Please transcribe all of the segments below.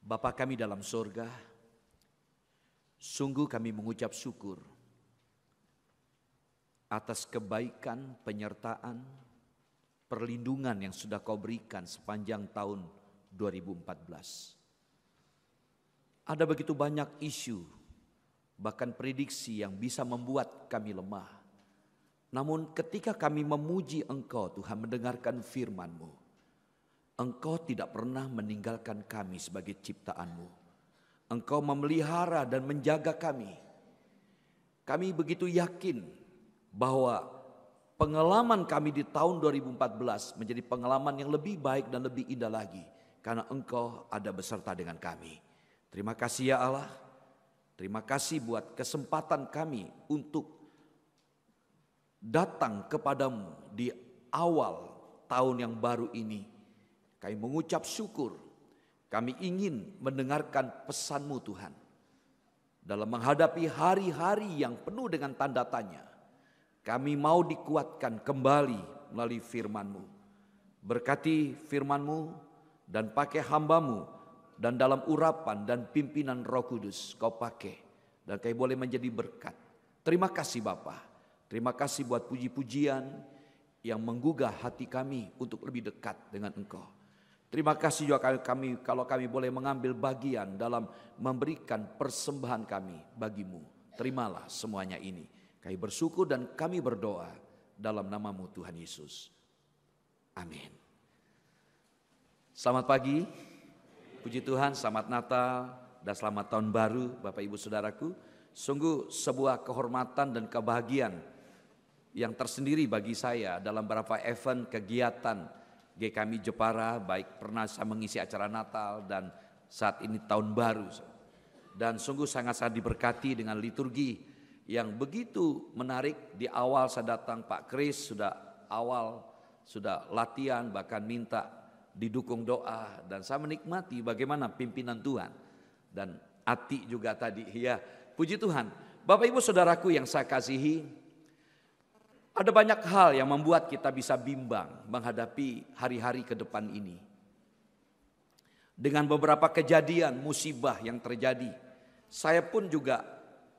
Bapa kami dalam surga, sungguh kami mengucap syukur atas kebaikan, penyertaan, perlindungan yang sudah Kau berikan sepanjang tahun 2014. Ada begitu banyak isu, bahkan prediksi yang bisa membuat kami lemah. Namun ketika kami memuji Engkau Tuhan, mendengarkan firman-Mu, Engkau tidak pernah meninggalkan kami sebagai ciptaan-Mu. Engkau memelihara dan menjaga kami. Kami begitu yakin bahwa pengalaman kami di tahun 2014 menjadi pengalaman yang lebih baik dan lebih indah lagi. Karena Engkau ada beserta dengan kami. Terima kasih ya Allah. Terima kasih buat kesempatan kami untuk datang kepadamu di awal tahun yang baru ini. Kami mengucap syukur. Kami ingin mendengarkan pesan-Mu Tuhan. Dalam menghadapi hari-hari yang penuh dengan tanda tanya, kami mau dikuatkan kembali melalui firman-Mu. Berkati firman-Mu dan pakai hamba-Mu, dan dalam urapan dan pimpinan Roh Kudus Kau pakai, dan kami boleh menjadi berkat. Terima kasih Bapa. Terima kasih buat puji-pujian yang menggugah hati kami untuk lebih dekat dengan Engkau. Terima kasih juga kami kalau kami boleh mengambil bagian dalam memberikan persembahan kami bagi-Mu. Terimalah semuanya ini. Kami bersyukur dan kami berdoa dalam nama-Mu Tuhan Yesus. Amin. Selamat pagi, puji Tuhan, selamat Natal dan selamat Tahun Baru Bapak Ibu Saudaraku. Sungguh sebuah kehormatan dan kebahagiaan yang tersendiri bagi saya dalam beberapa event kegiatan GKMI Jepara, baik pernah saya mengisi acara Natal dan saat ini Tahun Baru. Dan sungguh sangat-sangat diberkati dengan liturgi yang begitu menarik. Di awal saya datang Pak Kris sudah latihan, bahkan minta didukung doa, dan saya menikmati bagaimana pimpinan Tuhan. Dan Ati juga tadi, ya puji Tuhan. Bapak Ibu Saudaraku yang saya kasihi, ada banyak hal yang membuat kita bisa bimbang menghadapi hari-hari ke depan ini. Dengan beberapa kejadian musibah yang terjadi, saya pun juga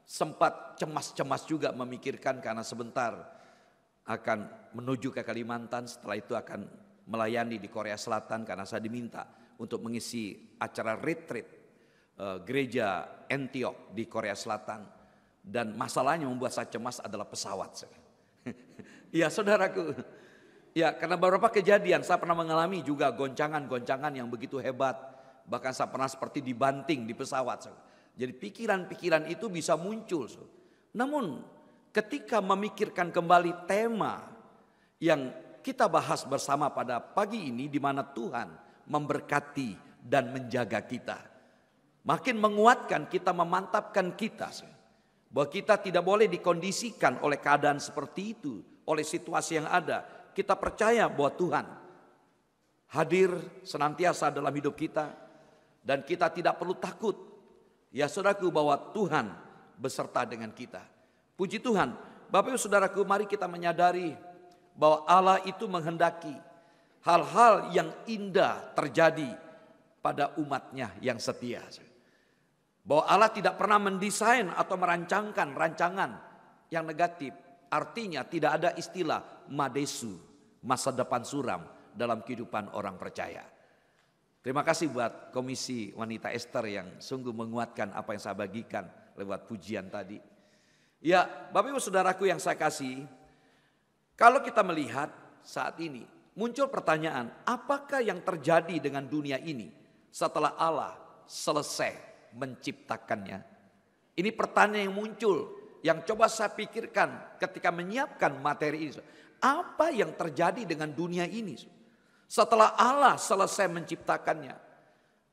sempat cemas-cemas juga memikirkan, karena sebentar akan menuju ke Kalimantan, setelah itu akan melayani di Korea Selatan karena saya diminta untuk mengisi acara retreat gereja Antioch di Korea Selatan. Dan masalahnya membuat saya cemas adalah pesawat. Ya saudaraku, ya karena beberapa kejadian saya pernah mengalami juga goncangan-goncangan yang begitu hebat. Bahkan saya pernah seperti dibanting di pesawat. Jadi pikiran-pikiran itu bisa muncul. Namun ketika memikirkan kembali tema yang kita bahas bersama pada pagi ini, di mana Tuhan memberkati dan menjaga kita, makin menguatkan kita, memantapkan kita bahwa kita tidak boleh dikondisikan oleh keadaan seperti itu, oleh situasi yang ada. Kita percaya bahwa Tuhan hadir senantiasa dalam hidup kita, dan kita tidak perlu takut. Ya saudaraku, bahwa Tuhan beserta dengan kita. Puji Tuhan. Bapak Ibu Saudaraku, mari kita menyadari bahwa Allah itu menghendaki hal-hal yang indah terjadi pada umatnya yang setia. Bahwa Allah tidak pernah mendesain atau merancangkan rancangan yang negatif. Artinya tidak ada istilah madesu, masa depan suram dalam kehidupan orang percaya. Terima kasih buat Komisi Wanita Ester yang sungguh menguatkan apa yang saya bagikan lewat pujian tadi. Ya Bapak Ibu Saudaraku yang saya kasih, kalau kita melihat saat ini muncul pertanyaan, apakah yang terjadi dengan dunia ini setelah Allah selesai menciptakannya? Ini pertanyaan yang muncul, yang coba saya pikirkan ketika menyiapkan materi ini. Apa yang terjadi dengan dunia ini setelah Allah selesai menciptakannya?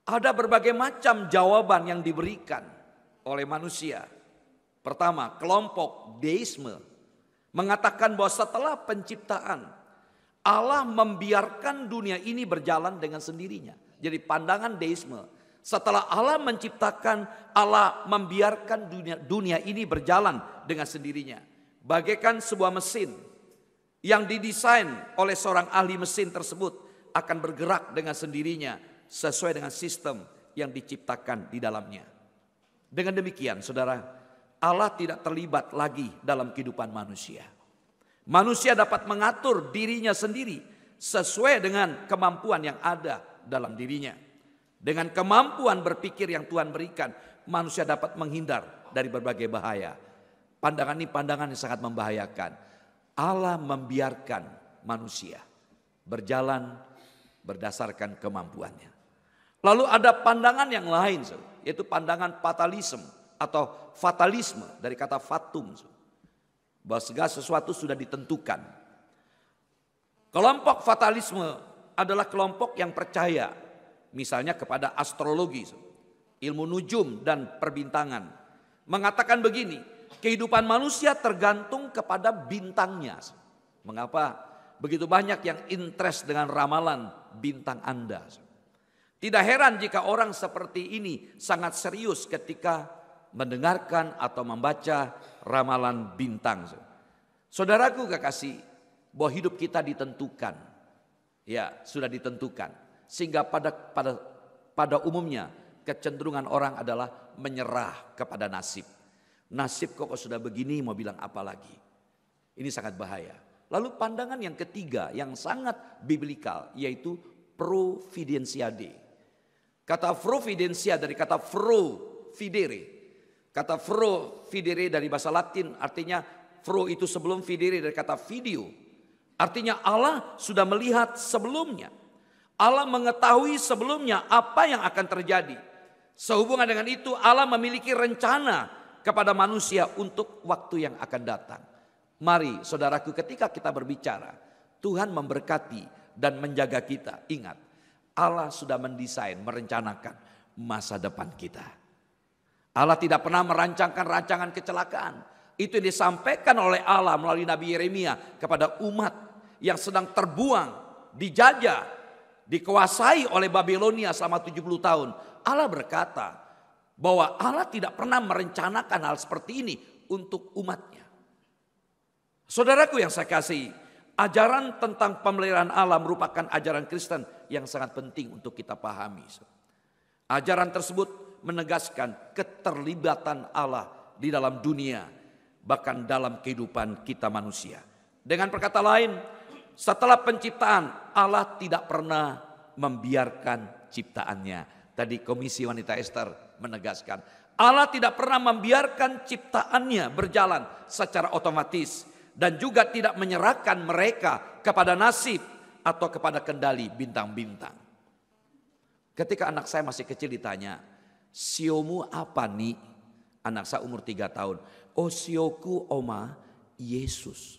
Ada berbagai macam jawaban yang diberikan oleh manusia. Pertama, kelompok deisme mengatakan bahwa setelah penciptaan, Allah membiarkan dunia ini berjalan dengan sendirinya. Jadi pandangan deisme, setelah Allah menciptakan, Allah membiarkan dunia ini berjalan dengan sendirinya. Bagaikan sebuah mesin yang didesain oleh seorang ahli mesin tersebut akan bergerak dengan sendirinya sesuai dengan sistem yang diciptakan di dalamnya. Dengan demikian saudara, Allah tidak terlibat lagi dalam kehidupan manusia. Manusia dapat mengatur dirinya sendiri sesuai dengan kemampuan yang ada dalam dirinya. Dengan kemampuan berpikir yang Tuhan berikan, manusia dapat menghindar dari berbagai bahaya. Pandangan ini pandangan yang sangat membahayakan. Allah membiarkan manusia berjalan berdasarkan kemampuannya. Lalu ada pandangan yang lain, yaitu pandangan fatalisme atau fatalisme dari kata fatum, bahwa segala sesuatu sudah ditentukan. Kelompok fatalisme adalah kelompok yang percaya misalnya kepada astrologi, ilmu nujum dan perbintangan. Mengatakan begini, kehidupan manusia tergantung kepada bintangnya. Mengapa begitu banyak yang interest dengan ramalan bintang Anda? Tidak heran jika orang seperti ini sangat serius ketika mendengarkan atau membaca ramalan bintang. Saudaraku kekasih, bahwa hidup kita ditentukan. Ya, sudah ditentukan. Sehingga pada umumnya kecenderungan orang adalah menyerah kepada nasib. Nasib kok sudah begini, mau bilang apa lagi? Ini sangat bahaya. Lalu pandangan yang ketiga yang sangat biblikal yaitu providensiade. Kata providensia dari kata videre. Kata videre dari bahasa Latin artinya itu sebelum videre dari kata video. Artinya Allah sudah melihat sebelumnya. Allah mengetahui sebelumnya apa yang akan terjadi. Sehubungan dengan itu Allah memiliki rencana kepada manusia untuk waktu yang akan datang. Mari saudaraku, ketika kita berbicara, Tuhan memberkati dan menjaga kita. Ingat, Allah sudah mendesain, merencanakan masa depan kita. Allah tidak pernah merancangkan rancangan kecelakaan. Itu yang disampaikan oleh Allah melalui Nabi Yeremia kepada umat yang sedang terbuang, dijajah, dikuasai oleh Babilonia selama 70 tahun. Allah berkata bahwa Allah tidak pernah merencanakan hal seperti ini untuk umatnya. Saudaraku yang saya kasihi, ajaran tentang pemeliharaan Allah merupakan ajaran Kristen yang sangat penting untuk kita pahami. Ajaran tersebut menegaskan keterlibatan Allah di dalam dunia, bahkan dalam kehidupan kita manusia. Dengan perkata lain, setelah penciptaan Allah tidak pernah membiarkan ciptaannya. Tadi Komisi Wanita Ester menegaskan, Allah tidak pernah membiarkan ciptaannya berjalan secara otomatis. Dan juga tidak menyerahkan mereka kepada nasib atau kepada kendali bintang-bintang. Ketika anak saya masih kecil ditanya, siomu apa nih? Anak saya umur 3 tahun. Oh, sioku oma Yesus.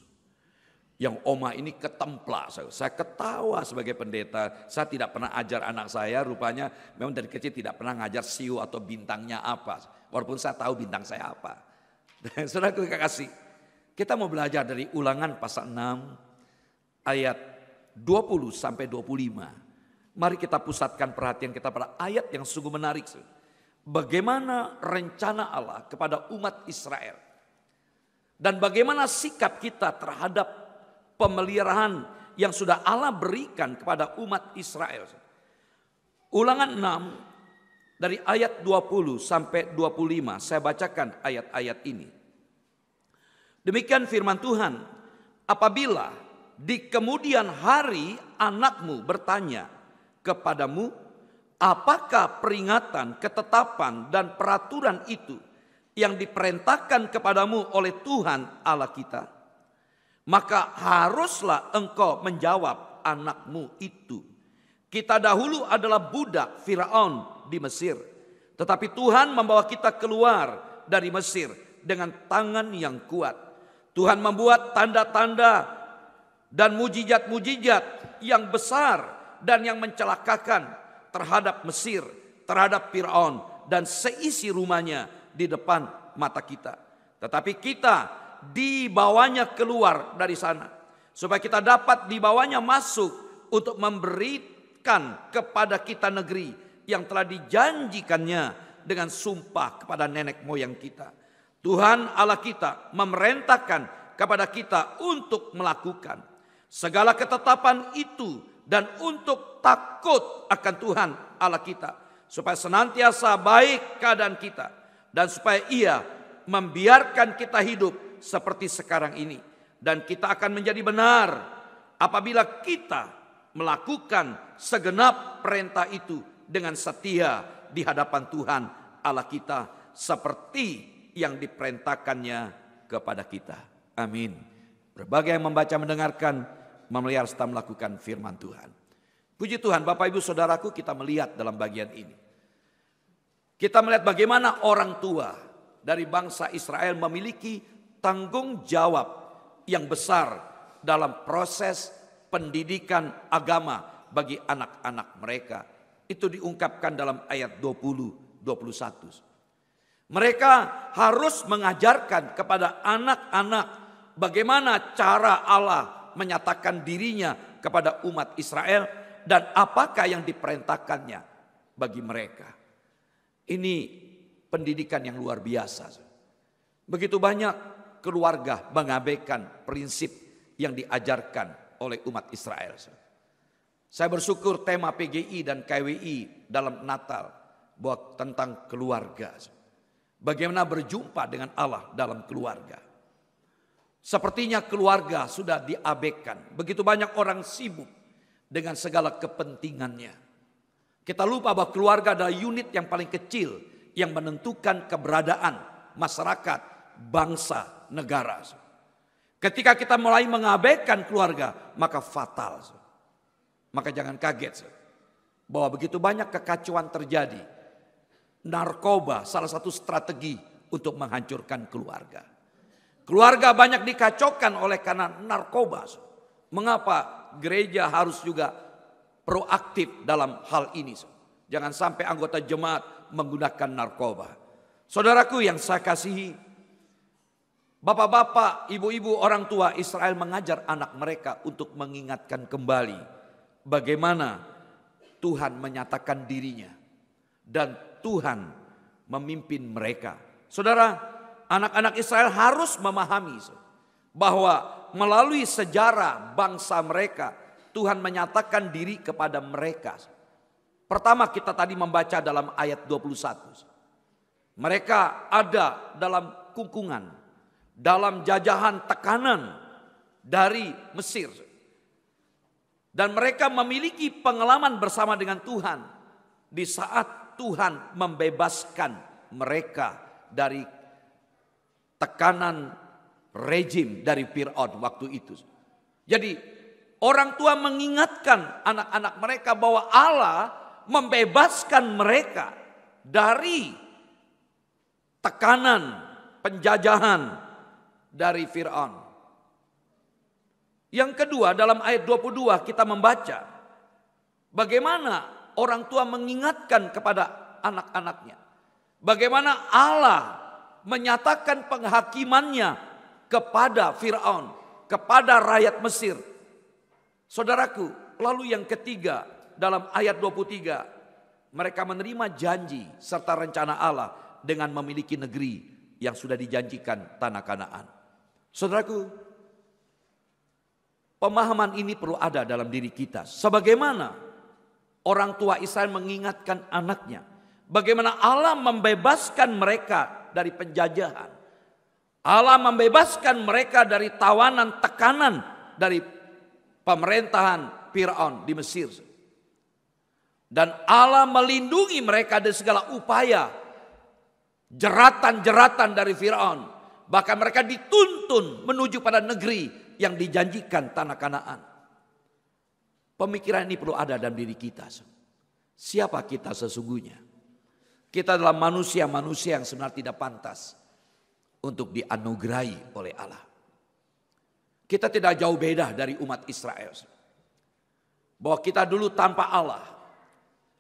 Yang oma ini ketemplak. Saya ketawa sebagai pendeta. Saya tidak pernah ajar anak saya, rupanya memang dari kecil tidak pernah ngajar sio atau bintangnya apa. Walaupun saya tahu bintang saya apa. Dan saudaraku kekasih, kita mau belajar dari Ulangan pasal 6 ayat 20 sampai 25. Mari kita pusatkan perhatian kita pada ayat yang sungguh menarik. Bagaimana rencana Allah kepada umat Israel. Dan bagaimana sikap kita terhadap pemeliharaan yang sudah Allah berikan kepada umat Israel. Ulangan 6 dari ayat 20 sampai 25. Saya bacakan ayat-ayat ini. Demikian firman Tuhan, apabila di kemudian hari anakmu bertanya kepadamu, apakah peringatan, ketetapan dan peraturan itu yang diperintahkan kepadamu oleh Tuhan Allah kita, maka haruslah engkau menjawab anakmu itu. Kita dahulu adalah budak Firaun di Mesir, tetapi Tuhan membawa kita keluar dari Mesir dengan tangan yang kuat. Tuhan membuat tanda-tanda dan mujizat-mujizat yang besar dan yang mencelakakan terhadap Mesir, terhadap Firaun dan seisi rumahnya di depan mata kita. Tetapi kita dibawanya keluar dari sana supaya kita dapat dibawanya masuk untuk memberikan kepada kita negeri yang telah dijanjikannya dengan sumpah kepada nenek moyang kita. Tuhan Allah kita memerintahkan kepada kita untuk melakukan segala ketetapan itu dan untuk takut akan Tuhan Allah kita supaya senantiasa baik keadaan kita, dan supaya Ia membiarkan kita hidup seperti sekarang ini. Dan kita akan menjadi benar apabila kita melakukan segenap perintah itu dengan setia di hadapan Tuhan Allah kita, seperti yang diperintahkannya kepada kita. Amin. Berbagai yang membaca, mendengarkan, memelihara serta melakukan firman Tuhan. Puji Tuhan, Bapak Ibu Saudaraku, kita melihat dalam bagian ini. Kita melihat bagaimana orang tua dari bangsa Israel memiliki tanggung jawab yang besar dalam proses pendidikan agama bagi anak-anak mereka. Itu diungkapkan dalam ayat 20-21. Mereka harus mengajarkan kepada anak-anak bagaimana cara Allah menyatakan dirinya kepada umat Israel dan apakah yang diperintahkannya bagi mereka. Ini pendidikan yang luar biasa. Begitu banyak keluarga mengabaikan prinsip yang diajarkan oleh umat Israel. Saya bersyukur tema PGI dan KWI dalam Natal bahwa tentang keluarga. Bagaimana berjumpa dengan Allah dalam keluarga. Sepertinya keluarga sudah diabaikan. Begitu banyak orang sibuk dengan segala kepentingannya. Kita lupa bahwa keluarga adalah unit yang paling kecil yang menentukan keberadaan masyarakat, bangsa, negara. Ketika kita mulai mengabaikan keluarga, maka fatal. Maka jangan kaget bahwa begitu banyak kekacauan terjadi. Narkoba salah satu strategi untuk menghancurkan keluarga. Keluarga banyak dikacaukan oleh karena narkoba. Mengapa gereja harus juga proaktif dalam hal ini? Jangan sampai anggota jemaat menggunakan narkoba. Saudaraku yang saya kasihi, bapak-bapak, ibu-ibu, orang tua Israel mengajar anak mereka untuk mengingatkan kembali bagaimana Tuhan menyatakan dirinya dan Tuhan memimpin mereka. Saudara, anak-anak Israel harus memahami bahwa melalui sejarah bangsa mereka, Tuhan menyatakan diri kepada mereka. Pertama kita tadi membaca dalam ayat 21. Mereka ada dalam kungkungan, dalam jajahan tekanan dari Mesir. Dan mereka memiliki pengalaman bersama dengan Tuhan di saat Tuhan membebaskan mereka dari tekanan rejim dari Fir'aun waktu itu. Jadi orang tua mengingatkan anak-anak mereka bahwa Allah membebaskan mereka dari tekanan penjajahan dari Fir'aun. Yang kedua, dalam ayat 22 kita membaca bagaimana orang tua mengingatkan kepada anak-anaknya bagaimana Allah menyatakan penghakimannya kepada Fir'aun, kepada rakyat Mesir. Saudaraku, lalu yang ketiga dalam ayat 23, mereka menerima janji serta rencana Allah dengan memiliki negeri yang sudah dijanjikan, tanah Kanaan. Saudaraku, pemahaman ini perlu ada dalam diri kita. Sebagaimana orang tua Israel mengingatkan anaknya bagaimana Allah membebaskan mereka dari penjajahan. Allah membebaskan mereka dari tawanan, tekanan dari pemerintahan Fir'aun di Mesir. Dan Allah melindungi mereka dari segala upaya jeratan-jeratan dari Fir'aun. Bahkan mereka dituntun menuju pada negeri yang dijanjikan, tanah Kanaan. Pemikiran ini perlu ada dalam diri kita. Siapa kita sesungguhnya? Kita adalah manusia-manusia yang sebenarnya tidak pantas untuk dianugerahi oleh Allah. Kita tidak jauh beda dari umat Israel. Bahwa kita dulu tanpa Allah.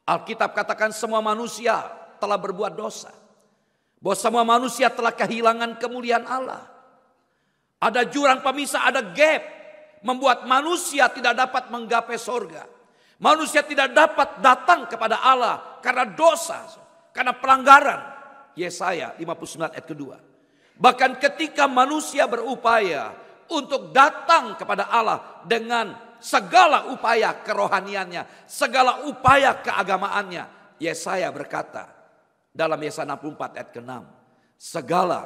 Alkitab katakan semua manusia telah berbuat dosa. Bahwa semua manusia telah kehilangan kemuliaan Allah. Ada jurang pemisah, ada gap. Membuat manusia tidak dapat menggapai sorga. Manusia tidak dapat datang kepada Allah karena dosa, karena pelanggaran. Yesaya 59 ayat kedua. Bahkan ketika manusia berupaya untuk datang kepada Allah dengan segala upaya kerohaniannya, segala upaya keagamaannya, Yesaya berkata dalam Yesaya 64 ayat ke-6, segala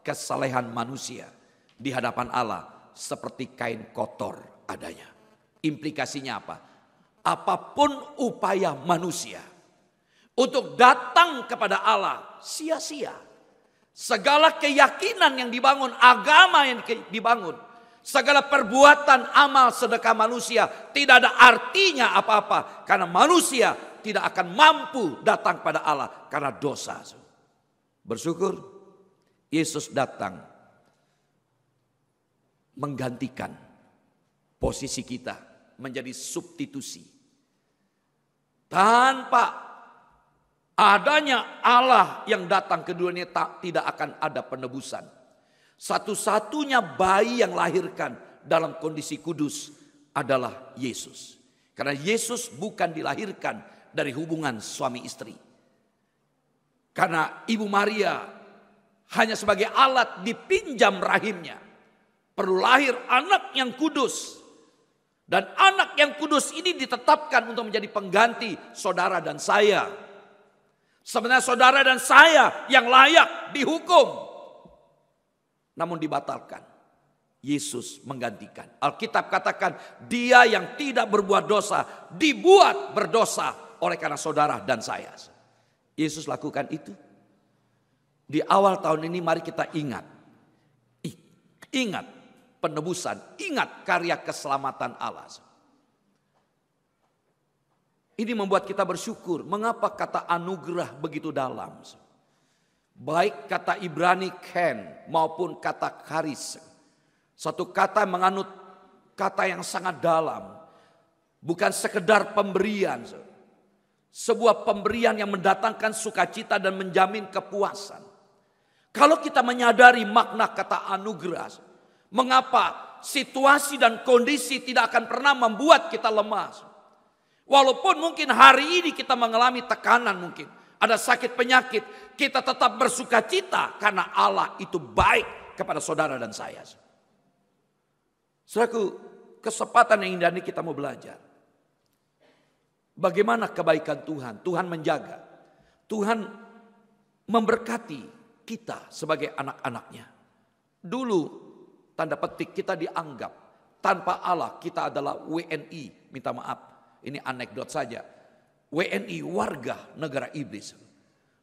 kesalehan manusia di hadapan Allah seperti kain kotor adanya. Implikasinya apa? Apapun upaya manusia untuk datang kepada Allah sia-sia. Segala keyakinan yang dibangun, agama yang dibangun, segala perbuatan amal sedekah manusia tidak ada artinya apa-apa. Karena manusia tidak akan mampu datang pada Allah karena dosa. Bersyukur Yesus datang menggantikan posisi kita menjadi substitusi. Tanpa adanya Allah yang datang ke dunia tidak akan ada penebusan. Satu-satunya bayi yang lahirkan dalam kondisi kudus adalah Yesus. Karena Yesus bukan dilahirkan dari hubungan suami istri. Karena Ibu Maria hanya sebagai alat dipinjam rahimnya. Perlu lahir anak yang kudus. Dan anak yang kudus ini ditetapkan untuk menjadi pengganti saudara dan saya. Sebenarnya saudara dan saya yang layak dihukum. Namun dibatalkan. Yesus menggantikan. Alkitab katakan dia yang tidak berbuat dosa dibuat berdosa oleh karena saudara dan saya. Yesus lakukan itu. Di awal tahun ini mari kita ingat. Ingat penebusan. Ingat karya keselamatan Allah. Ini membuat kita bersyukur. Mengapa kata anugerah begitu dalam? Baik kata Ibrani ken maupun kata charis. Satu kata menganut kata yang sangat dalam. Bukan sekedar pemberian. Sebuah pemberian yang mendatangkan sukacita dan menjamin kepuasan. Kalau kita menyadari makna kata anugerah. Mengapa situasi dan kondisi tidak akan pernah membuat kita lemah. Walaupun mungkin hari ini kita mengalami tekanan mungkin. Ada sakit penyakit. Kita tetap bersuka cita. Karena Allah itu baik kepada saudara dan saya. Saudaraku, kesempatan yang indah ini kita mau belajar. Bagaimana kebaikan Tuhan. Tuhan menjaga. Tuhan memberkati kita sebagai anak-anaknya. Dulu tanda petik kita dianggap. Tanpa Allah kita adalah WNI. Minta maaf. Ini anekdot saja. WNI warga negara iblis.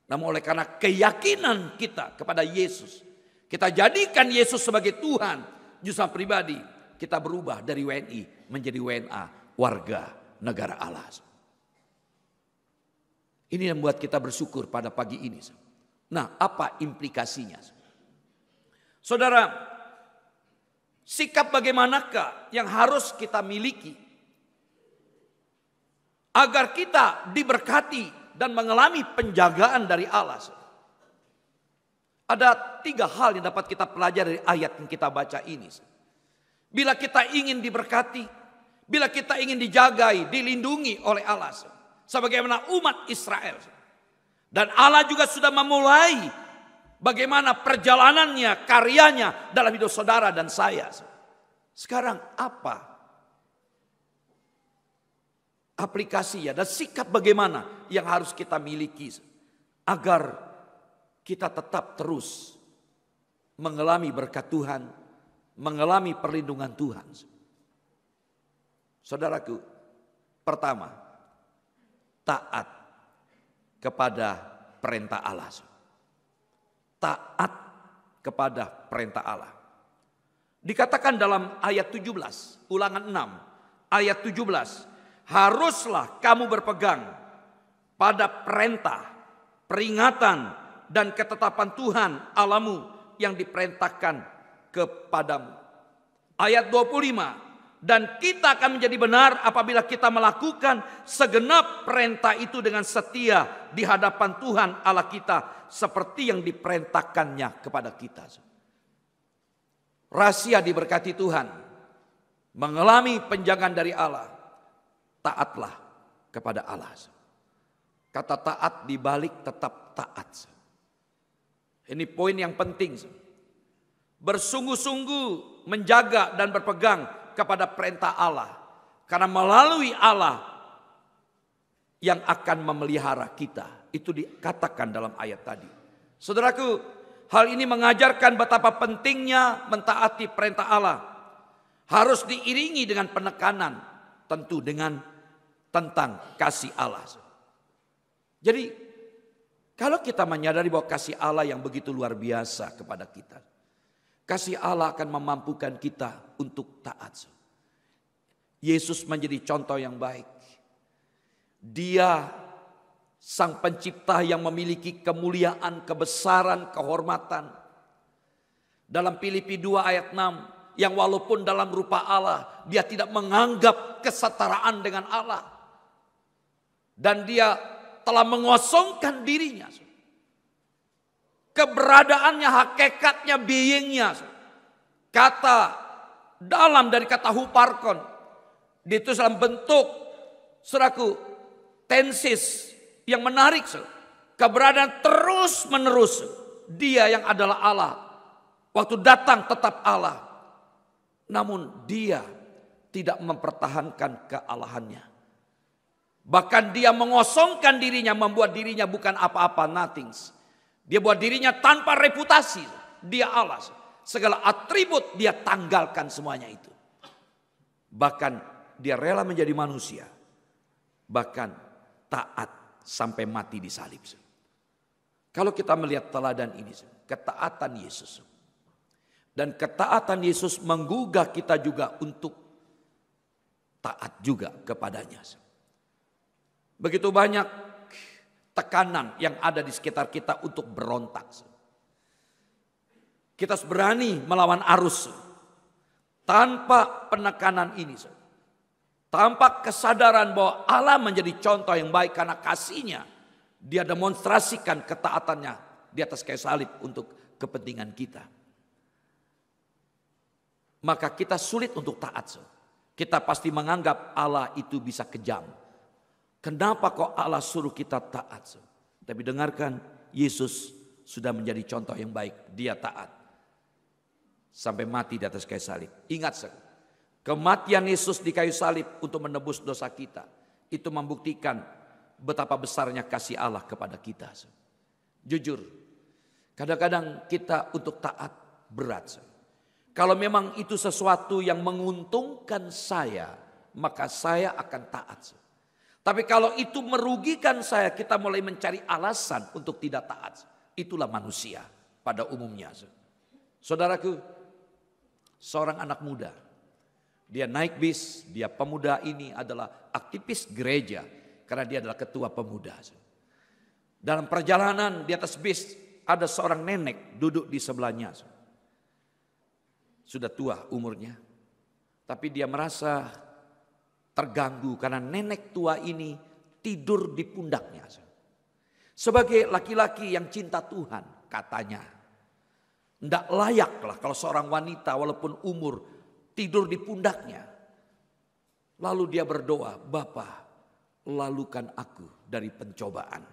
Namun oleh karena keyakinan kita kepada Yesus. Kita jadikan Yesus sebagai Tuhan. Justru pribadi kita berubah dari WNI menjadi WNA. Warga negara Allah. Ini yang membuat kita bersyukur pada pagi ini. Nah, apa implikasinya? Saudara, sikap bagaimanakah yang harus kita miliki agar kita diberkati dan mengalami penjagaan dari Allah? Ada 3 hal yang dapat kita pelajari dari ayat yang kita baca ini. Bila kita ingin diberkati, bila kita ingin dijagai, dilindungi oleh Allah. Sebagaimana umat Israel. Dan Allah juga sudah memulai bagaimana perjalanannya, karyanya dalam hidup saudara dan saya. Sekarang apa aplikasinya dan sikap bagaimana yang harus kita miliki agar kita tetap terus mengalami berkat Tuhan, mengalami perlindungan Tuhan. Saudaraku, pertama, taat kepada perintah Allah. Taat kepada perintah Allah. Dikatakan dalam ayat 17, Ulangan 6, ayat 17. Haruslah kamu berpegang pada perintah, peringatan, dan ketetapan Tuhan Allahmu yang diperintahkan kepadamu. Ayat 25. Dan kita akan menjadi benar apabila kita melakukan segenap perintah itu dengan setia di hadapan Tuhan Allah kita. Seperti yang diperintahkannya kepada kita. Rahasia diberkati Tuhan. Mengalami penjagaan dari Allah. Taatlah kepada Allah. Kata taat dibalik tetap taat. Ini poin yang penting. Bersungguh-sungguh menjaga dan berpegang kepada perintah Allah. Karena melalui Allah yang akan memelihara kita. Itu dikatakan dalam ayat tadi. Saudaraku, hal ini mengajarkan betapa pentingnya mentaati perintah Allah. Harus diiringi dengan penekanan, tentu dengan tentang kasih Allah. Jadi kalau kita menyadari bahwa kasih Allah yang begitu luar biasa kepada kita, kasih Allah akan memampukan kita untuk taat. Yesus menjadi contoh yang baik. Dia sang pencipta yang memiliki kemuliaan, kebesaran, kehormatan. Dalam Filipi 2 ayat 6, yang walaupun dalam rupa Allah, dia tidak menganggap kesetaraan dengan Allah. Dan dia telah mengosongkan dirinya. Keberadaannya, hakikatnya, beingnya. Kata dalam dari kata huparkon, ditulis dalam bentuk seraku tensis yang menarik. Keberadaan terus menerus. Dia yang adalah Allah. Waktu datang tetap Allah. Namun dia tidak mempertahankan kealahannya. Bahkan dia mengosongkan dirinya, membuat dirinya bukan apa-apa, nothing. Dia buat dirinya tanpa reputasi. Dia Allah. Segala atribut dia tanggalkan semuanya itu. Bahkan dia rela menjadi manusia. Bahkan taat sampai mati di salib. Kalau kita melihat teladan ini, ketaatan Yesus. Dan ketaatan Yesus menggugah kita juga untuk taat juga kepadanya. Begitu banyak tekanan yang ada di sekitar kita untuk berontak. Kita harus berani melawan arus. Tanpa penekanan ini. Tanpa kesadaran bahwa Allah menjadi contoh yang baik karena kasihnya. Dia demonstrasikan ketaatannya di atas kayu salib untuk kepentingan kita. Maka kita sulit untuk taat. Kita pasti menganggap Allah itu bisa kejam. Kenapa kok Allah suruh kita taat? Tapi dengarkan, Yesus sudah menjadi contoh yang baik. Dia taat. Sampai mati di atas kayu salib. Ingat, kematian Yesus di kayu salib untuk menebus dosa kita. Itu membuktikan betapa besarnya kasih Allah kepada kita. Jujur, kadang-kadang kita untuk taat berat. Kalau memang itu sesuatu yang menguntungkan saya, maka saya akan taat. Tapi kalau itu merugikan saya, kita mulai mencari alasan untuk tidak taat. Itulah manusia pada umumnya. Saudaraku, seorang anak muda, dia naik bis, dia pemuda ini adalah aktivis gereja karena dia adalah ketua pemuda. Dalam perjalanan di atas bis ada seorang nenek duduk di sebelahnya. Sudah tua umurnya, tapi dia merasa terganggu karena nenek tua ini tidur di pundaknya. Sebagai laki-laki yang cinta Tuhan, katanya, tidak layaklah kalau seorang wanita walaupun umur tidur di pundaknya. Lalu dia berdoa, "Bapa, lalukan aku dari pencobaan."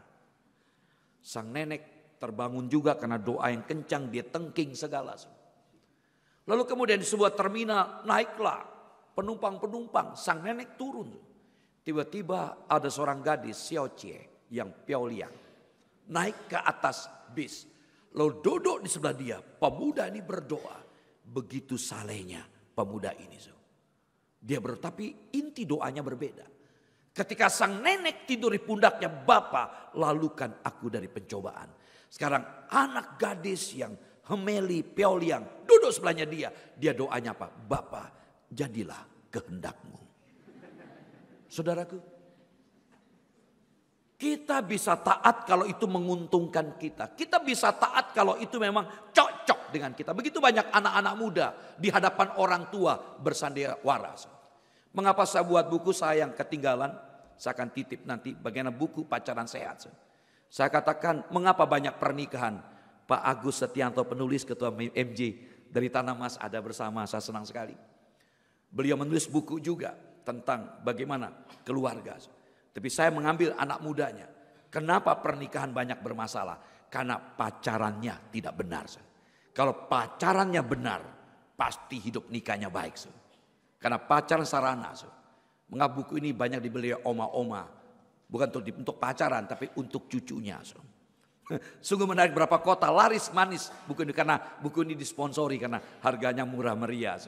Sang nenek terbangun juga karena doa yang kencang, dia tengking segala. Lalu kemudian di sebuah terminal naiklah penumpang-penumpang, sang nenek turun. Tiba-tiba ada seorang gadis Xiaocie yang piauliang naik ke atas bis. Lalu duduk di sebelah dia, pemuda ini berdoa. Begitu salehnya pemuda ini. Dia berdoa, tapi inti doanya berbeda. Ketika sang nenek tidur di pundaknya, "Bapa, lalukan aku dari pencobaan." Sekarang anak gadis yang Hemeli Piauliang duduk sebelahnya dia. Dia doanya apa? "Bapa, jadilah kehendakmu." Saudaraku, kita bisa taat kalau itu menguntungkan kita. Kita bisa taat kalau itu memang cocok dengan kita. Begitu banyak anak-anak muda di hadapan orang tua bersandiwara. Mengapa saya buat buku saya yang ketinggalan? Saya akan titip nanti bagaimana buku pacaran sehat. Saya katakan mengapa banyak pernikahan. Pak Agus Setianto penulis ketua MJ dari Tanah Mas ada bersama, saya senang sekali. Beliau menulis buku juga tentang bagaimana keluarga. Tapi saya mengambil anak mudanya. Kenapa pernikahan banyak bermasalah? Karena pacarannya tidak benar. Kalau pacarannya benar, pasti hidup nikahnya baik. Karena pacaran sarana. Mengapa buku ini banyak dibeli oma-oma, Bukan untuk pacaran, tapi untuk cucunya. Sungguh menarik, berapa kota laris manis. Karena buku ini disponsori karena harganya murah meriah.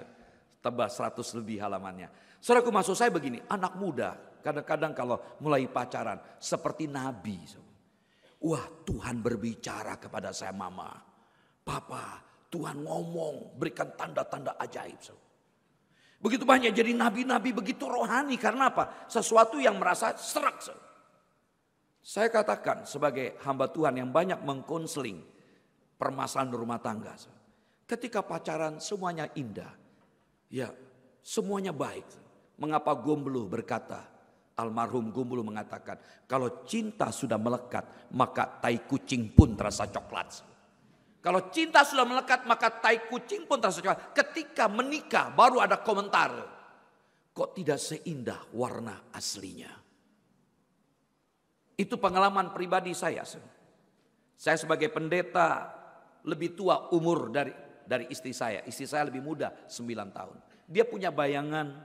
Tebal 100 lebih halamannya. Saudaraku, maksud saya begini, anak muda kadang-kadang kalau mulai pacaran seperti nabi. Wah, Tuhan berbicara kepada saya, mama, papa, Tuhan ngomong, berikan tanda-tanda ajaib. Begitu banyak jadi nabi-nabi begitu rohani. Karena apa? Sesuatu yang merasa serak. Saya katakan sebagai hamba Tuhan yang banyak mengkonseling permasalahan rumah tangga. Ketika pacaran semuanya indah. Ya, semuanya baik. Mengapa Gomblo berkata, almarhum Gomblo mengatakan, kalau cinta sudah melekat, maka tai kucing pun terasa coklat. Kalau cinta sudah melekat, maka tai kucing pun terasa coklat. Ketika menikah baru ada komentar, kok tidak seindah warna aslinya. Itu pengalaman pribadi saya. Saya sebagai pendeta lebih tua umur dari istri saya. Istri saya lebih muda 9 tahun. Dia punya bayangan,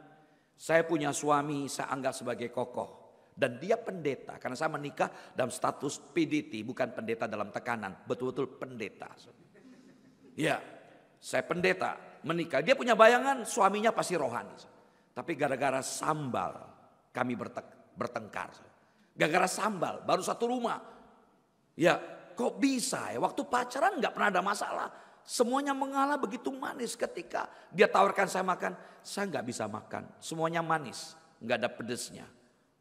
saya punya suami, saya anggap sebagai kokoh. Dan dia pendeta, karena saya menikah dalam status PDT, bukan pendeta dalam tekanan. Betul-betul pendeta. Ya, saya pendeta menikah. Dia punya bayangan suaminya pasti rohani. Tapi gara-gara sambal kami bertengkar. Gara-gara sambal, baru satu rumah. Ya, kok bisa ya? Waktu pacaran gak pernah ada masalah. Semuanya mengalah begitu manis. Ketika dia tawarkan saya makan, saya gak bisa makan. Semuanya manis, gak ada pedesnya.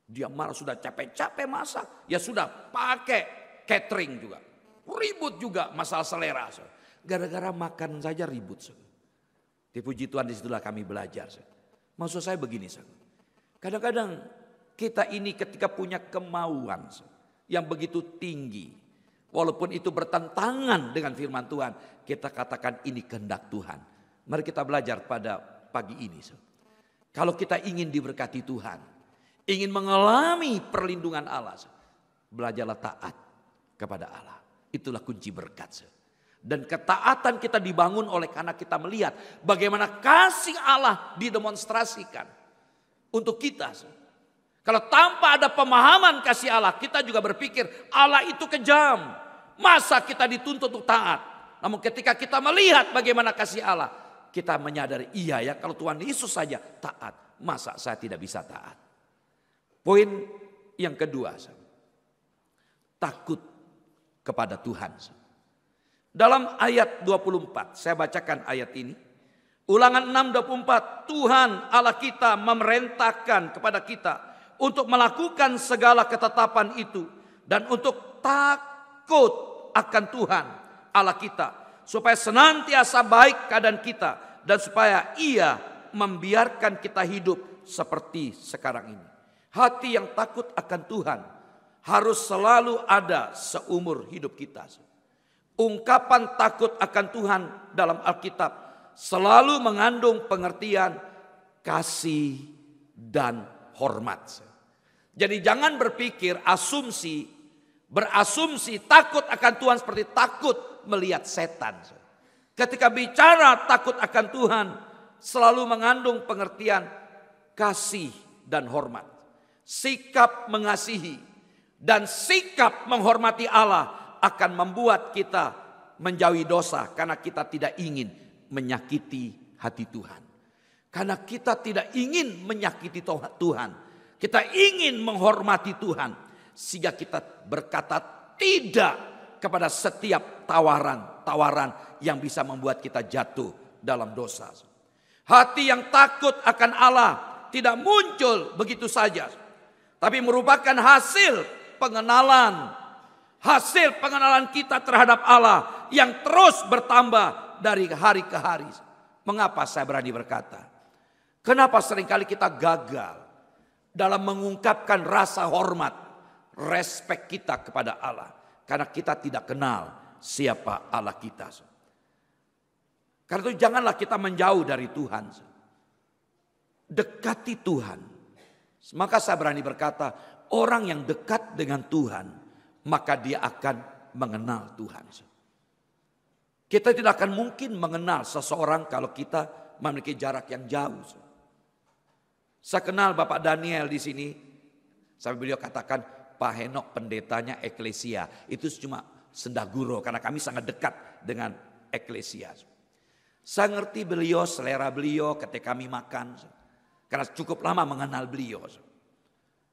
Dia marah, sudah capek-capek masak. Ya sudah, pakai catering juga. Ribut juga masalah selera. Gara-gara makan saja ribut. Dipuji Tuhan, disitulah kami belajar. Maksud saya begini, kadang-kadang kita ini ketika punya kemauan yang begitu tinggi, walaupun itu bertentangan dengan firman Tuhan, kita katakan ini kehendak Tuhan. Mari kita belajar pada pagi ini. Kalau kita ingin diberkati Tuhan, ingin mengalami perlindungan Allah, belajarlah taat kepada Allah. Itulah kunci berkat. Dan ketaatan kita dibangun oleh karena kita melihat bagaimana kasih Allah didemonstrasikan untuk kita. Kalau tanpa ada pemahaman kasih Allah, kita juga berpikir Allah itu kejam. Masa kita dituntut untuk taat? Namun ketika kita melihat bagaimana kasih Allah, kita menyadari, iya ya, kalau Tuhan Yesus saja taat, masa saya tidak bisa taat? Poin yang kedua, takut kepada Tuhan. Dalam ayat 24, saya bacakan ayat ini. Ulangan 6:24, Tuhan Allah kita memerintahkan kepada kita untuk melakukan segala ketetapan itu. Dan untuk takut akan Tuhan Allah kita. Supaya senantiasa baik keadaan kita. Dan supaya Ia membiarkan kita hidup seperti sekarang ini. Hati yang takut akan Tuhan harus selalu ada seumur hidup kita. Ungkapan takut akan Tuhan dalam Alkitab selalu mengandung pengertian kasih dan hormat. Jadi jangan berpikir berasumsi takut akan Tuhan seperti takut melihat setan. Ketika bicara takut akan Tuhan selalu mengandung pengertian kasih dan hormat. Sikap mengasihi dan sikap menghormati Allah akan membuat kita menjauhi dosa karena kita tidak ingin menyakiti hati Tuhan. Karena kita tidak ingin menyakiti Tuhan. Kita ingin menghormati Tuhan. Sehingga kita berkata tidak kepada setiap tawaran yang bisa membuat kita jatuh dalam dosa. Hati yang takut akan Allah tidak muncul begitu saja. Tapi merupakan hasil pengenalan kita terhadap Allah yang terus bertambah dari hari ke hari. Mengapa saya berani berkata? Kenapa seringkali kita gagal dalam mengungkapkan rasa hormat, respek kita kepada Allah. Karena kita tidak kenal siapa Allah kita. Karena itu janganlah kita menjauh dari Tuhan. Dekati Tuhan. Maka saya berani berkata, orang yang dekat dengan Tuhan, maka dia akan mengenal Tuhan. Kita tidak akan mungkin mengenal seseorang kalau kita memiliki jarak yang jauh. Saya kenal Bapak Daniel di sini. Sampai beliau katakan, Pak Henok pendetanya eklesia. Itu cuma sendaguro karena kami sangat dekat dengan eklesia. Saya ngerti beliau, selera beliau ketika kami makan. Karena cukup lama mengenal beliau.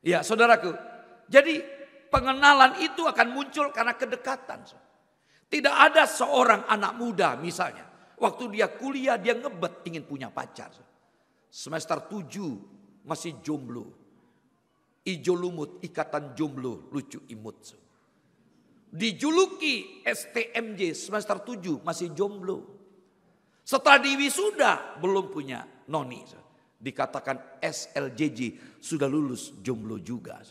Ya saudaraku, jadi pengenalan itu akan muncul karena kedekatan. Tidak ada seorang anak muda misalnya, waktu dia kuliah dia ngebet ingin punya pacar. Semester 7 masih jomblo. Ijo lumut, ikatan jomblo, lucu imut. Dijuluki STMJ semester 7 masih jomblo. Setelah diwisuda belum punya noni. Dikatakan SLJJ sudah lulus jomblo juga.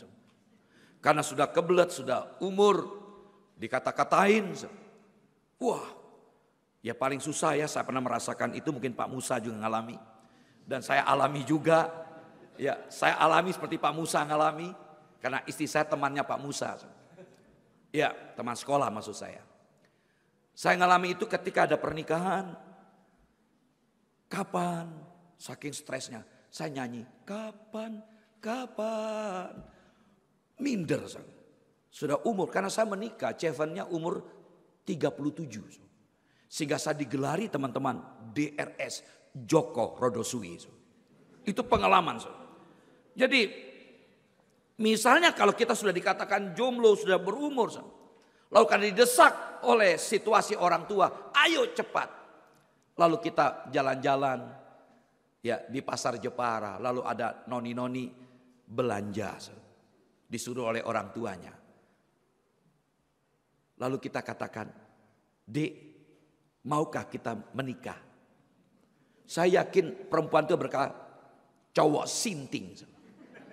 Karena sudah kebelet, sudah umur dikata-katain. Wah, ya paling susah ya, saya pernah merasakan itu, mungkin Pak Musa juga ngalami. Dan saya alami juga, ya saya alami seperti Pak Musa ngalami. Karena istri saya temannya Pak Musa. Ya teman sekolah maksud saya. Saya ngalami itu ketika ada pernikahan. Kapan? Saking stresnya saya nyanyi. Kapan? Minder saya. Sudah umur, karena saya menikah, Cevennya umur 37. Sehingga saya digelari teman-teman DRS Joko Rodosui. Itu pengalaman. Jadi misalnya kalau kita sudah dikatakan jomblo, sudah berumur. Lalu karena didesak oleh situasi orang tua, ayo cepat. Lalu kita jalan-jalan ya di pasar Jepara. Lalu ada noni-noni belanja. Disuruh oleh orang tuanya. Lalu kita katakan, Dek, maukah kita menikah? Saya yakin perempuan itu berkata, cowok sinting.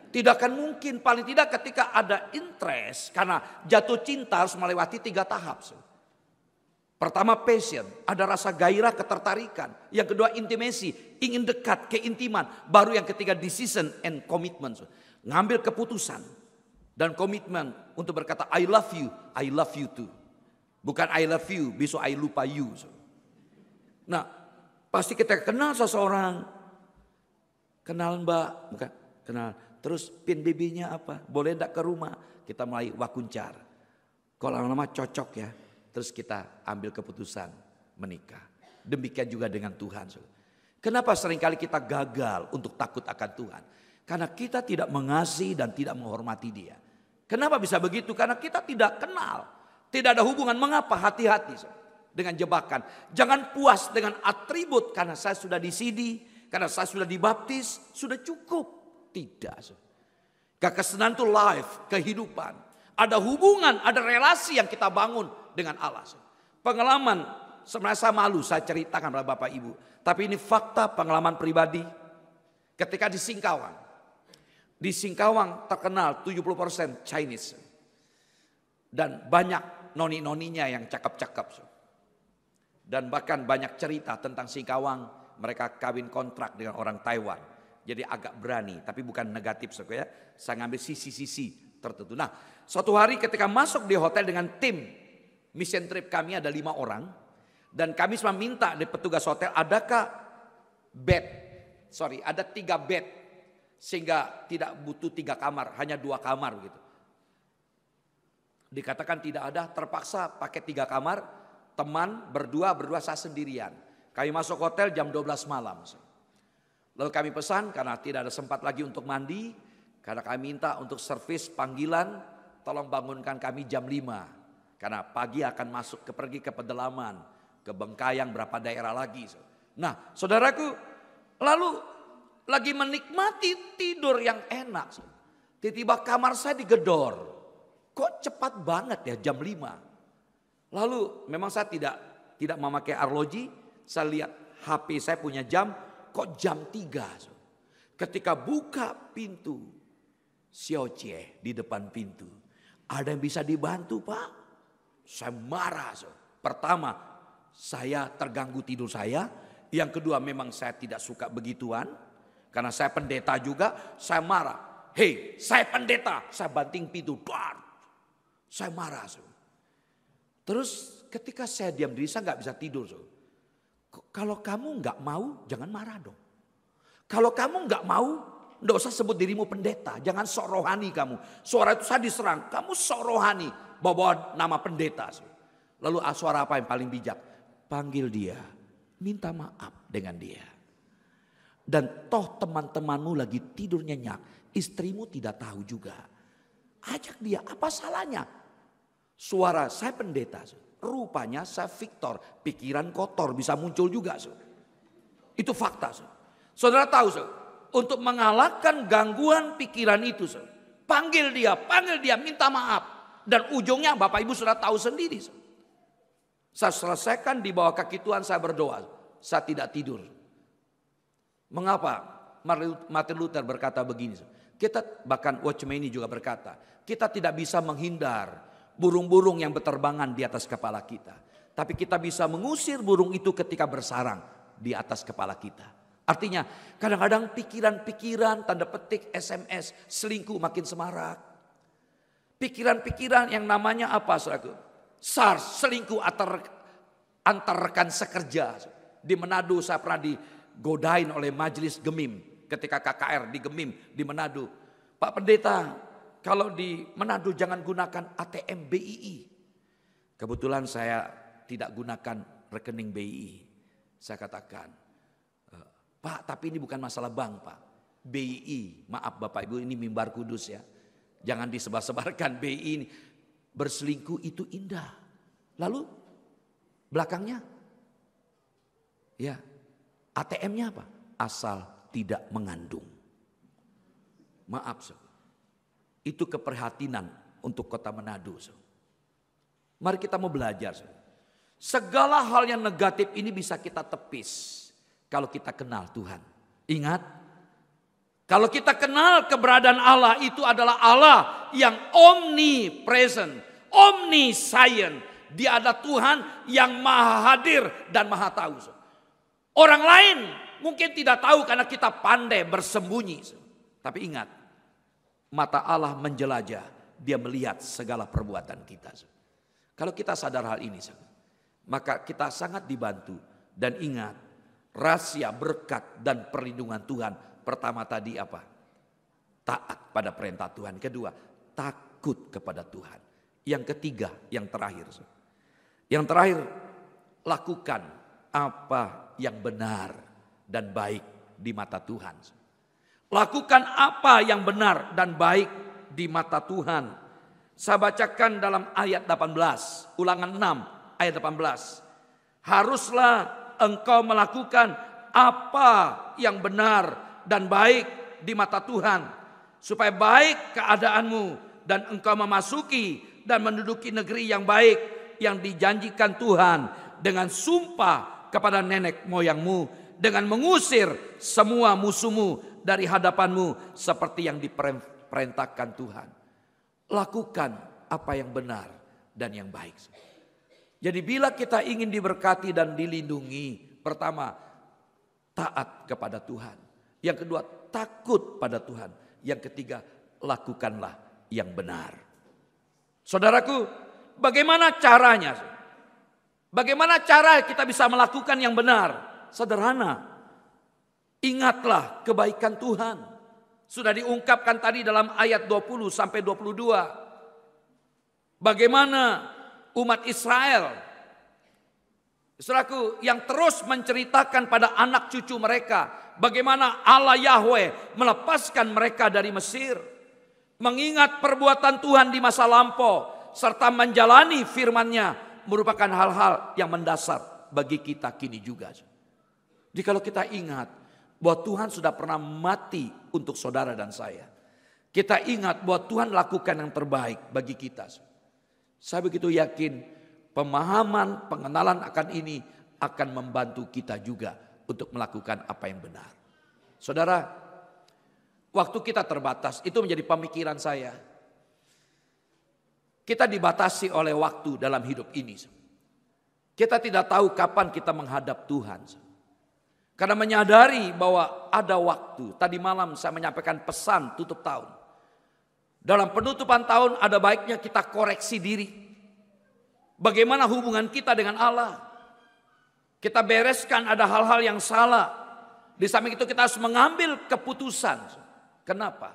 Tidak akan mungkin, paling tidak ketika ada interest. Karena jatuh cinta harus melewati 3 tahap. Pertama passion, ada rasa gairah, ketertarikan. Yang kedua intimacy, ingin dekat, keintiman. Baru yang ketiga decision and commitment. Ngambil keputusan dan komitmen untuk berkata I love you too. Bukan I love you, besok I lupa you. Nah, pasti kita kenal seseorang. Kenal mbak, bukan kenal. Terus pin BB-nya apa? Boleh enggak ke rumah? Kita mulai wakuncar. Kalau lama-lama cocok ya. Terus kita ambil keputusan menikah. Demikian juga dengan Tuhan. Kenapa seringkali kita gagal untuk takut akan Tuhan? Karena kita tidak mengasihi dan tidak menghormati Dia. Kenapa bisa begitu? Karena kita tidak kenal. Tidak ada hubungan. Mengapa? Hati-hati dengan jebakan. Jangan puas dengan atribut. Karena saya sudah disidi. Karena saya sudah dibaptis. Sudah cukup. Tidak. Kekristenan itu life. Kehidupan. Ada hubungan. Ada relasi yang kita bangun dengan Allah. Pengalaman. Sebenarnya saya malu. Saya ceritakan kepada Bapak Ibu. Tapi ini fakta pengalaman pribadi. Ketika di Singkawang. Di Singkawang terkenal 70% Chinese. Dan banyak noni-noninya yang cakep-cakep. Dan bahkan banyak cerita tentang Singkawang. Mereka kawin kontrak dengan orang Taiwan. Jadi agak berani. Tapi bukan negatif. Ya. Saya ngambil sisi-sisi tertentu. Nah, suatu hari ketika masuk di hotel dengan tim mission trip kami ada 5 orang. Dan kami semua minta dari petugas hotel, adakah bed? Ada 3 bed. Sehingga tidak butuh 3 kamar, hanya 2 kamar begitu. Dikatakan tidak ada, terpaksa pakai 3 kamar. Teman berdua saya sendirian. Kami masuk hotel jam 12 malam. Lalu kami pesan karena tidak ada sempat lagi untuk mandi. Karena kami minta untuk servis panggilan, tolong bangunkan kami jam 5. Karena pagi akan masuk pergi ke pedalaman, ke Bengkayang, berapa daerah lagi. Nah saudaraku, lalu lagi menikmati tidur yang enak. Tiba-tiba kamar saya digedor. Kok cepat banget ya jam 5. Lalu memang saya tidak memakai arloji. Saya lihat HP saya punya jam. Kok jam 3. Ketika buka pintu. Siocie di depan pintu. Ada yang bisa dibantu Pak? Saya marah. Pertama saya terganggu tidur saya. Yang kedua memang saya tidak suka begituan. Karena saya pendeta juga, saya marah. Hei, saya pendeta, saya banting pintu. Saya marah. Terus ketika saya diam diri, saya gak bisa tidur. Kalau kamu gak mau, jangan marah dong. Kalau kamu gak mau, Nggak usah sebut dirimu pendeta. Jangan sok rohani kamu. Suara itu saya diserang. Kamu sok rohani. Bawa nama pendeta. Lalu suara apa yang paling bijak? Panggil dia. Minta maaf dengan dia. Dan toh teman-temanmu lagi tidur nyenyak. Istrimu tidak tahu juga. Ajak dia. Apa salahnya? Suara saya pendeta. Rupanya saya Victor. Pikiran kotor bisa muncul juga. Itu fakta. Saudara tahu. Untuk mengalahkan gangguan pikiran itu. Panggil dia. Minta maaf. Dan ujungnya Bapak Ibu sudah tahu sendiri. Saya selesaikan di bawah kaki Tuhan, saya berdoa. Saya tidak tidur. Mengapa? Martin Luther berkata begini. Kita, bahkan Watchman ini juga berkata. Kita tidak bisa menghindar burung-burung yang berterbangan di atas kepala kita. Tapi kita bisa mengusir burung itu ketika bersarang di atas kepala kita. Artinya kadang-kadang pikiran-pikiran, tanda petik, SMS, selingkuh makin semarak. Pikiran-pikiran yang namanya apa saudaraku? SARS, selingkuh antar rekan sekerja. Di Manado saya pernah digodain oleh majelis Gemim. Ketika KKR di Gemim di Manado. Pak Pendeta, kalau di Manado jangan gunakan ATM BII. Kebetulan saya tidak gunakan rekening BII. Saya katakan, Pak tapi ini bukan masalah bank Pak. BII, maaf Bapak Ibu ini mimbar kudus ya. Jangan disebar-sebarkan BII ini. Berselingkuh itu indah. Lalu belakangnya ya ATM-nya apa? Asal tidak mengandung. Maaf. Itu keprihatinan untuk kota Manado. Mari kita mau belajar. Segala hal yang negatif ini bisa kita tepis. Kalau kita kenal Tuhan. Ingat. Kalau kita kenal keberadaan Allah, itu adalah Allah yang omnipresent, omniscient. Dia ada Tuhan yang maha hadir dan maha tahu. Orang lain mungkin tidak tahu karena kita pandai bersembunyi. Tapi ingat, mata Allah menjelajah, dia melihat segala perbuatan kita. Kalau kita sadar hal ini, maka kita sangat dibantu. Dan ingat, rahasia berkat dan perlindungan Tuhan. Pertama tadi apa? Taat pada perintah Tuhan. Kedua, takut kepada Tuhan. Yang ketiga, yang terakhir. Yang terakhir, lakukan apa yang benar dan baik di mata Tuhan. Lakukan apa yang benar dan baik di mata Tuhan. Saya bacakan dalam ayat 18, Ulangan 6 ayat 18. Haruslah engkau melakukan apa yang benar dan baik di mata Tuhan, supaya baik keadaanmu dan engkau memasuki dan menduduki negeri yang baik yang dijanjikan Tuhan dengan sumpah kepada nenek moyangmu, dengan mengusir semua musuhmu dari hadapanmu seperti yang diperintahkan Tuhan. Lakukan apa yang benar dan yang baik. Jadi bila kita ingin diberkati dan dilindungi, pertama taat kepada Tuhan. Yang kedua, takut pada Tuhan. Yang ketiga, lakukanlah yang benar. Saudaraku, bagaimana caranya? Bagaimana cara kita bisa melakukan yang benar? Sederhana. Ingatlah kebaikan Tuhan. Sudah diungkapkan tadi dalam ayat 20 sampai 22. Bagaimana umat Israel, saudaraku, yang terus menceritakan pada anak cucu mereka bagaimana Allah Yahweh melepaskan mereka dari Mesir. Mengingat perbuatan Tuhan di masa lampau serta menjalani firman-Nya merupakan hal-hal yang mendasar bagi kita kini juga. Jadi kalau kita ingat bahwa Tuhan sudah pernah mati untuk saudara dan saya. Kita ingat bahwa Tuhan lakukan yang terbaik bagi kita. Saya begitu yakin pemahaman, pengenalan akan ini akan membantu kita juga untuk melakukan apa yang benar. Saudara, waktu kita terbatas, itu menjadi pemikiran saya. Kita dibatasi oleh waktu dalam hidup ini. Kita tidak tahu kapan kita menghadap Tuhan. Karena menyadari bahwa ada waktu. Tadi malam saya menyampaikan pesan tutup tahun. Dalam penutupan tahun ada baiknya kita koreksi diri. Bagaimana hubungan kita dengan Allah. Kita bereskan ada hal-hal yang salah. Di samping itu kita harus mengambil keputusan. Kenapa?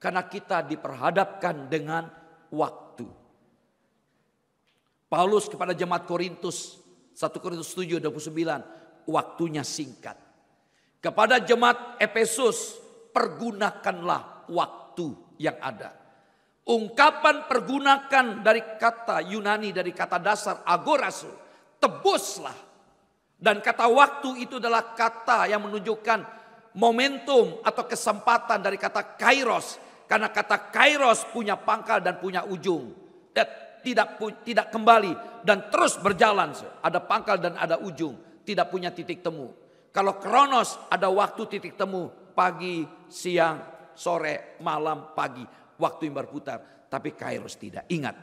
Karena kita diperhadapkan dengan waktu. Paulus kepada jemaat Korintus, 1 Korintus 7:29, waktunya singkat. Kepada jemaat Efesus, pergunakanlah waktu yang ada. Ungkapan pergunakan dari kata Yunani, dari kata dasar agorazo, tebuslah. Dan kata waktu itu adalah kata yang menunjukkan momentum atau kesempatan dari kata kairos. Karena kata kairos punya pangkal dan punya ujung. Dan tidak kembali dan terus berjalan. Ada pangkal dan ada ujung. Tidak punya titik temu. Kalau kronos ada waktu titik temu. Pagi, siang, sore, malam, pagi. Waktu yang berputar. Tapi kairos tidak. Ingat,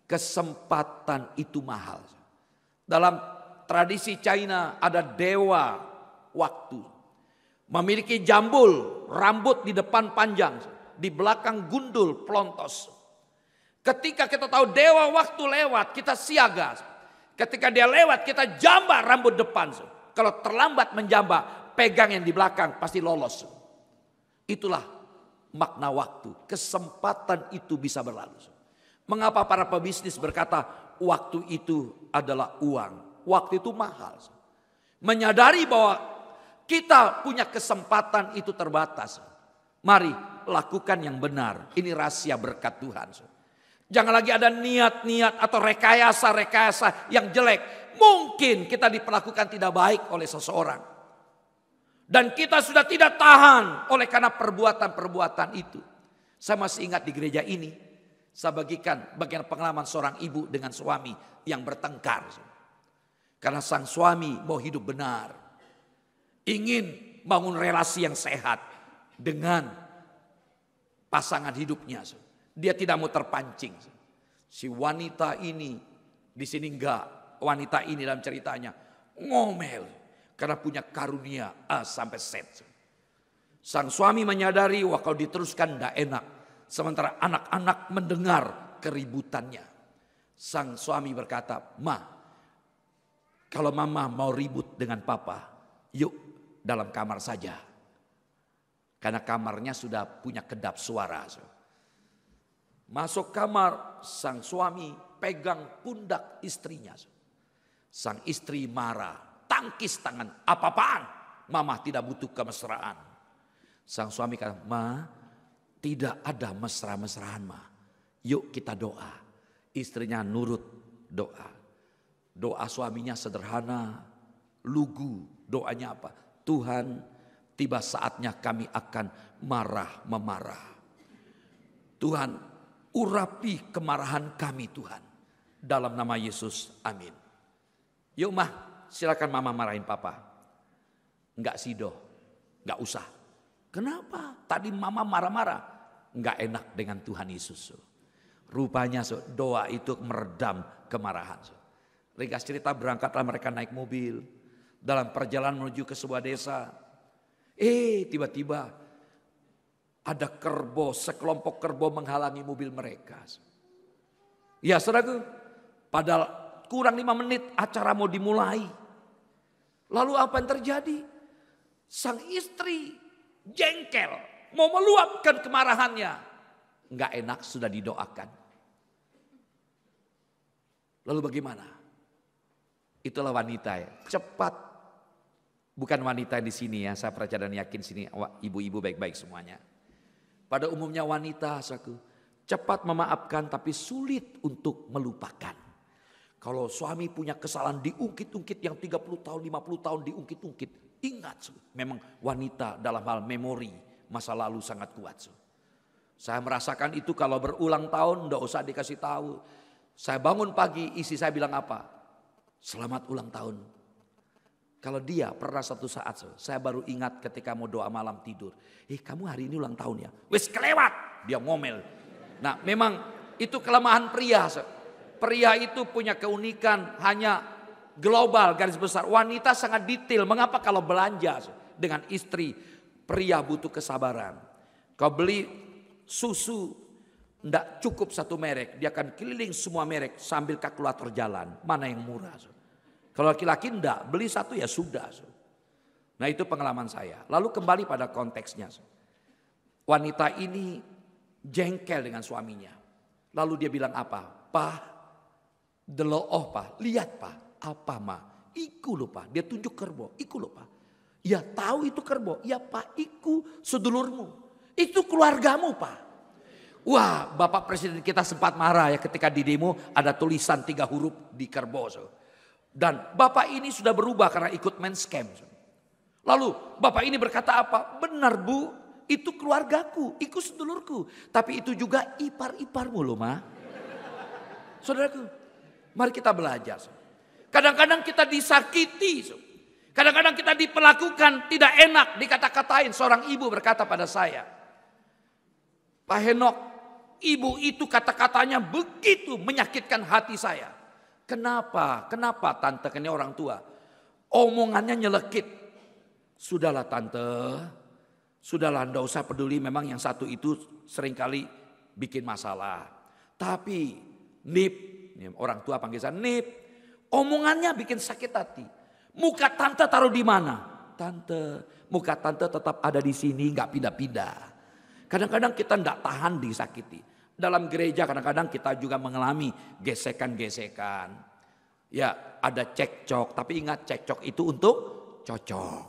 kesempatan itu mahal. Dalam tradisi China ada dewa waktu. Memiliki jambul, rambut di depan panjang. Di belakang gundul, pelontos. Ketika kita tahu dewa waktu lewat, kita siaga. Ketika dia lewat, kita jambak rambut depan. Kalau terlambat menjambak, pegang yang di belakang, pasti lolos. Itulah makna waktu. Kesempatan itu bisa berlalu. Mengapa para pebisnis berkata waktu itu adalah uang? Waktu itu mahal. Menyadari bahwa kita punya kesempatan itu terbatas. Mari lakukan yang benar. Ini rahasia berkat Tuhan. Jangan lagi ada niat-niat atau rekayasa-rekayasa yang jelek. Mungkin kita diperlakukan tidak baik oleh seseorang. Dan kita sudah tidak tahan oleh karena perbuatan-perbuatan itu. Saya masih ingat di gereja ini. Saya bagikan bagian pengalaman seorang ibu dengan suami yang bertengkar. Karena sang suami mau hidup benar. Ingin bangun relasi yang sehat dengan pasangan hidupnya. Dia tidak mau terpancing. Si wanita ini di sini enggak. Wanita ini dalam ceritanya ngomel karena punya karunia A sampai Z. Sang suami menyadari wah kalau diteruskan enggak enak. Sementara anak-anak mendengar keributannya. Sang suami berkata, "Ma, kalau mama mau ribut dengan papa, yuk dalam kamar saja." Karena kamarnya sudah punya kedap suara. Masuk kamar, sang suami pegang pundak istrinya. Sang istri marah, tangkis tangan, apa-apaan? Mama tidak butuh kemesraan. Sang suami kata, "Ma, tidak ada mesra-mesraan, Ma. Yuk kita doa." Istrinya nurut doa. Doa suaminya sederhana, lugu. Doanya apa? "Tuhan, tiba saatnya kami akan marah-memarah. Tuhan, urapi kemarahan kami Tuhan. Dalam nama Yesus, amin." Yuk mah, silakan mama marahin papa. Enggak sido, enggak usah. Kenapa? Tadi mama marah-marah. Enggak enak dengan Tuhan Yesus. Rupanya doa itu meredam kemarahan. Ringkas cerita, berangkatlah mereka naik mobil. Dalam perjalanan menuju ke sebuah desa. Tiba-tiba ada kerbau, sekelompok kerbau menghalangi mobil mereka. Ya saudaraku, padahal kurang 5 menit acara mau dimulai. Lalu apa yang terjadi? Sang istri jengkel, mau meluapkan kemarahannya. Enggak enak, sudah didoakan. Lalu bagaimana? Itulah wanita ya, cepat. Bukan wanita di sini ya, saya percaya dan yakin sini ibu-ibu baik-baik semuanya. Pada umumnya wanita, cepat memaafkan tapi sulit untuk melupakan. Kalau suami punya kesalahan diungkit-ungkit yang 30 tahun, 50 tahun diungkit-ungkit. Ingat, memang wanita dalam hal memori masa lalu sangat kuat. Saya merasakan itu kalau berulang tahun, enggak usah dikasih tahu. Saya bangun pagi, istri saya bilang apa? "Selamat ulang tahun." Kalau dia pernah satu saat, saya baru ingat ketika mau doa malam tidur. "Kamu hari ini ulang tahun ya?" "Wis kelewat." Dia ngomel. Nah memang itu kelemahan pria. Pria itu punya keunikan hanya global garis besar. Wanita sangat detail. Mengapa kalau belanja dengan istri, pria butuh kesabaran. Kau beli susu, tidak cukup satu merek. Dia akan keliling semua merek sambil kalkulator jalan. Mana yang murah. Kalau laki-laki enggak, beli satu ya sudah. Nah itu pengalaman saya. Lalu kembali pada konteksnya. Wanita ini jengkel dengan suaminya. Lalu dia bilang apa? "Pak, delooh pak, lihat pak, apa ma? Iku lho pak." Dia tunjuk kerbau, "Iku lho pak." "Ya tahu itu kerbau." "Ya pak, iku sedulurmu. Itu keluargamu pak." Wah, Bapak Presiden kita sempat marah ya ketika di demo ada tulisan 3 huruf di kerbau. Dan Bapak ini sudah berubah karena ikut main scam. Lalu Bapak ini berkata apa? "Benar Bu, itu keluargaku, itu sedulurku. Tapi itu juga ipar-iparmu loh ma." Saudaraku, mari kita belajar. Kadang-kadang kita disakiti. Kadang-kadang kita diperlakukan tidak enak, dikata-katain. Seorang ibu berkata pada saya, "Pak Henok, ibu itu kata-katanya begitu menyakitkan hati saya." "Kenapa? Kenapa tante?" Ini orang tua. "Omongannya nyelekit." "Sudahlah tante, sudahlah enggak usah peduli, memang yang satu itu seringkali bikin masalah. Tapi Nip," orang tua panggil saya Nip, "omongannya bikin sakit hati. Muka tante taruh di mana?" "Tante, muka tante tetap ada di sini, nggak pindah-pindah." Kadang-kadang kita enggak tahan disakiti. Dalam gereja kadang-kadang kita juga mengalami gesekan-gesekan. Ya ada cekcok, tapi ingat cekcok itu untuk cocok.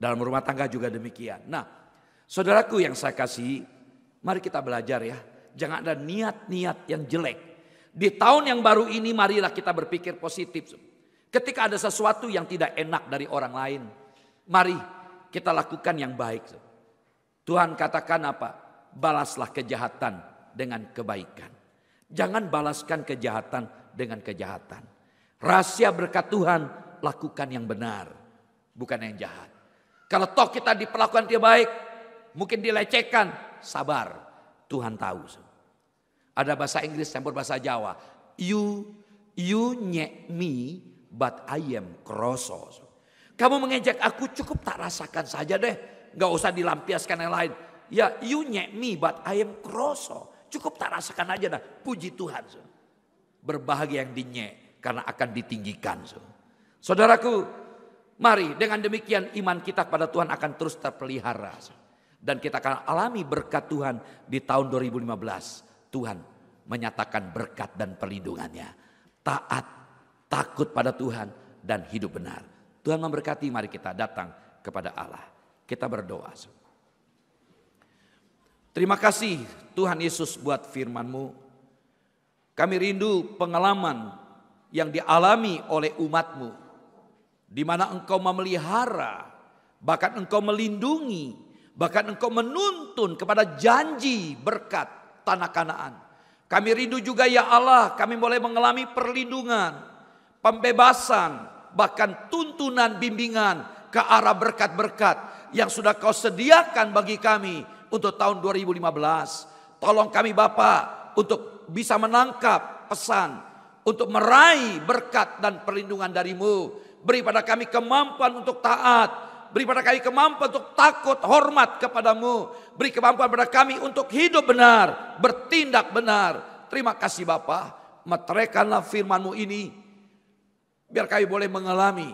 Dalam rumah tangga juga demikian. Nah, saudaraku yang saya kasih, mari kita belajar ya. Jangan ada niat-niat yang jelek. Di tahun yang baru ini marilah kita berpikir positif. Ketika ada sesuatu yang tidak enak dari orang lain, mari kita lakukan yang baik. Tuhan katakan apa? Balaslah kejahatan dengan kebaikan. Jangan balaskan kejahatan dengan kejahatan. Rahasia berkat Tuhan, lakukan yang benar, bukan yang jahat. Kalau toh kita diperlakukan dia baik, mungkin dilecehkan, sabar. Tuhan tahu. Ada bahasa Inggris campur bahasa Jawa. You nyek me but I am kroso. Kamu mengejek aku, cukup tak rasakan saja deh. Gak usah dilampiaskan yang lain. Ya, you nyek me but I am kroso. Cukup tak rasakan aja dah. Puji Tuhan. Berbahagia yang dinyek karena akan ditinggikan. Saudaraku, mari dengan demikian iman kita kepada Tuhan akan terus terpelihara. Dan kita akan alami berkat Tuhan di tahun 2015. Tuhan menyatakan berkat dan perlindungannya. Taat, takut pada Tuhan dan hidup benar. Tuhan memberkati, mari kita datang kepada Allah. Kita berdoa. Terima kasih Tuhan Yesus buat firman-Mu. Kami rindu pengalaman yang dialami oleh umat-Mu. Di mana Engkau memelihara, bahkan Engkau melindungi, bahkan Engkau menuntun kepada janji berkat tanah Kanaan. Kami rindu juga ya Allah, kami boleh mengalami perlindungan, pembebasan, bahkan tuntunan bimbingan ke arah berkat-berkat yang sudah Kau sediakan bagi kami untuk tahun 2015. Tolong kami Bapa untuk bisa menangkap pesan, untuk meraih berkat dan perlindungan dari-Mu. Beri pada kami kemampuan untuk taat. Beri pada kami kemampuan untuk takut, hormat kepadamu. Beri kemampuan pada kami untuk hidup benar, bertindak benar. Terima kasih Bapa. Meteraikanlah firman-Mu ini. Biar kami boleh mengalami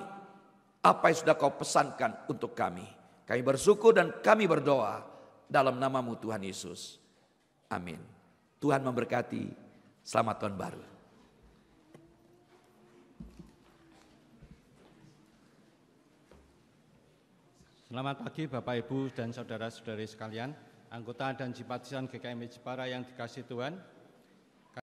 apa yang sudah Kau pesankan untuk kami. Kami bersyukur dan kami berdoa dalam nama-Mu Tuhan Yesus. Amin. Tuhan memberkati. Selamat tahun baru. Selamat pagi Bapak Ibu dan saudara-saudari sekalian, anggota dan simpatisan GKMI Jepara yang dikasihi Tuhan.